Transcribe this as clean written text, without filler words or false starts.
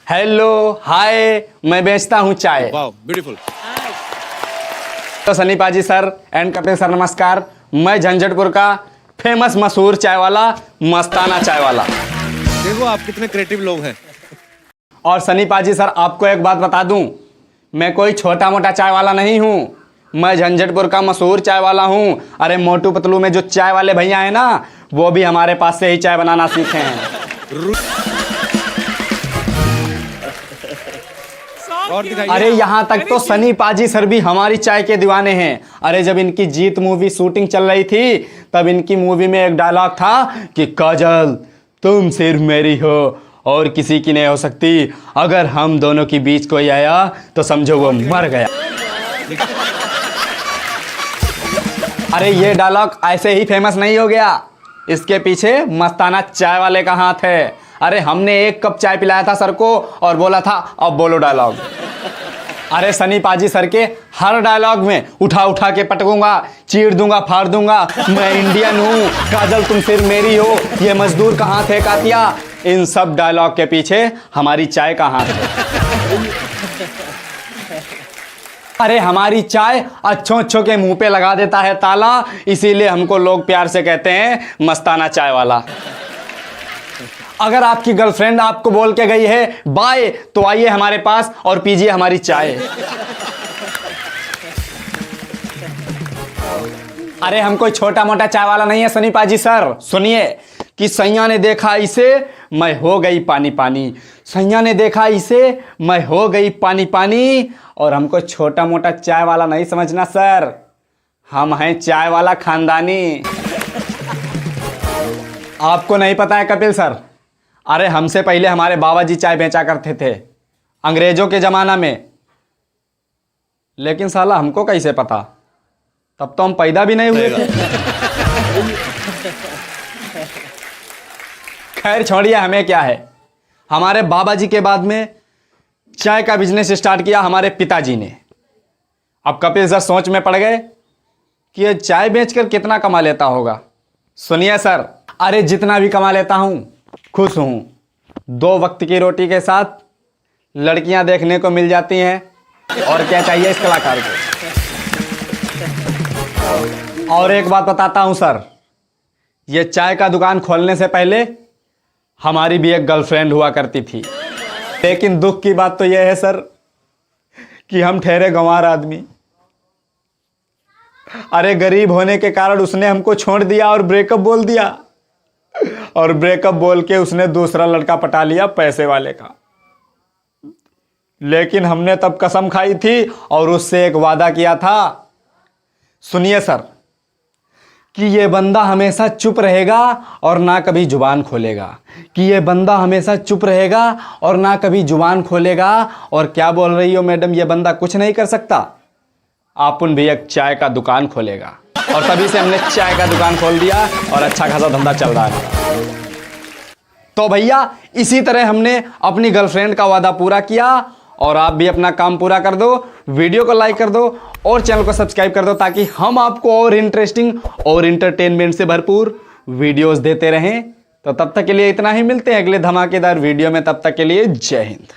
Hello hi, मैं बेचता हूँ चाय। Wow beautiful. तो सनी पाजी सर एंड कपिल सर नमस्कार। मैं झंझटपुर का फेमस मशहूर चाय वाला, मस्ताना चाय वाला। देखो आप कितने क्रिएटिव लोग हैं। और सनी पाजी सर आपको एक बात बता दूं, मैं कोई छोटा मोटा चाय वाला नहीं हूँ। मैं झंझटपुर का मशहूर चाय वाला हूँ। अरे मोटू पतलू में जो चाय वाले भैया हैं ना, वो भी हमारे पास से ही चाय बनाना सीखे हैं। और दिखाइए। अरे यहाँ तक तो सनी पाजी सर भी हमारी चाय के दीवाने हैं। अरे जब इनकी जीत मूवी शूटिंग चल रही थी, तब इनकी मूवी में एक डायलॉग था कि काजल तुम सिर्फ मेरी हो और किसी की नहीं हो सकती। अगर हम दोनों के बीच कोई आया तो समझो वो मर गया। अरे ये डायलॉग ऐसे ही फेमस नहीं हो गया, इसके पीछे मस्ताना चाय वाले का हाथ है। अरे हमने एक कप चाय पिलाया था सर को और बोला था अब बोलो डायलॉग। अरे सनी पाजी सर के हर डायलॉग में उठा उठा के पटकूंगा, चीर दूंगा, फाड़ दूंगा। मैं इंडियन हूँ, काजल तुम सिर्फ मेरी हो, ये मजदूर का हाथ है कातिया। इन सब डायलॉग के पीछे हमारी चाय का हाथ है। अरे हमारी चाय अच्छों अच्छों के मुंह पे लगा देता है ताला, इसीलिए हमको लोग प्यार से कहते हैं मस्ताना चाय वाला। अगर आपकी गर्लफ्रेंड आपको बोल के गई है बाय, तो आइए हमारे पास और पीजिए हमारी चाय। अरे हम कोई छोटा मोटा चाय वाला नहीं है सनी पाजी सर। सुनिए कि सैया ने देखा इसे, मैं हो गई पानी पानी। सैया ने देखा इसे, मैं हो गई पानी पानी। और हमको छोटा मोटा चाय वाला नहीं समझना सर, हम हैं चाय वाला खानदानी। आपको नहीं पता है कपिल सर, अरे हमसे पहले हमारे बाबा जी चाय बेचा करते थे अंग्रेजों के जमाना में। लेकिन साला हमको कैसे पता, तब तो हम पैदा भी नहीं हुए थे। खैर छोड़िए, हमें क्या है। हमारे बाबा जी के बाद में चाय का बिजनेस स्टार्ट किया हमारे पिताजी ने। अब कपिल सर सोच में पड़ गए कि ये चाय बेचकर कितना कमा लेता होगा। सुनिए सर, अरे जितना भी कमा लेता हूं खुश हूं। 2 वक्त की रोटी के साथ लड़कियां देखने को मिल जाती हैं, और क्या चाहिए इस कलाकार को। और एक बात बताता हूं सर, ये चाय का दुकान खोलने से पहले हमारी भी एक गर्लफ्रेंड हुआ करती थी। लेकिन दुख की बात तो यह है सर कि हम ठहरे गंवार आदमी। अरे गरीब होने के कारण उसने हमको छोड़ दिया और ब्रेकअप बोल दिया। और ब्रेकअप बोल के उसने दूसरा लड़का पटा लिया पैसे वाले का। लेकिन हमने तब कसम खाई थी और उससे एक वादा किया था, सुनिए सर, कि ये बंदा हमेशा चुप रहेगा और ना कभी जुबान खोलेगा। कि ये बंदा हमेशा चुप रहेगा और ना कभी जुबान खोलेगा। और क्या बोल रही हो मैडम, ये बंदा कुछ नहीं कर सकता, आपन भी एक चाय का दुकान खोलेगा। और तभी से हमने चाय का दुकान खोल दिया और अच्छा खासा धंधा चल रहा है। तो भैया इसी तरह हमने अपनी गर्लफ्रेंड का वादा पूरा किया, और आप भी अपना काम पूरा कर दो। वीडियो को लाइक कर दो और चैनल को सब्सक्राइब कर दो, ताकि हम आपको और इंटरेस्टिंग और इंटरटेनमेंट से भरपूर वीडियोस देते रहें। तो तब तक के लिए इतना ही, मिलते हैं अगले धमाकेदार वीडियो में। तब तक के लिए जय हिंद।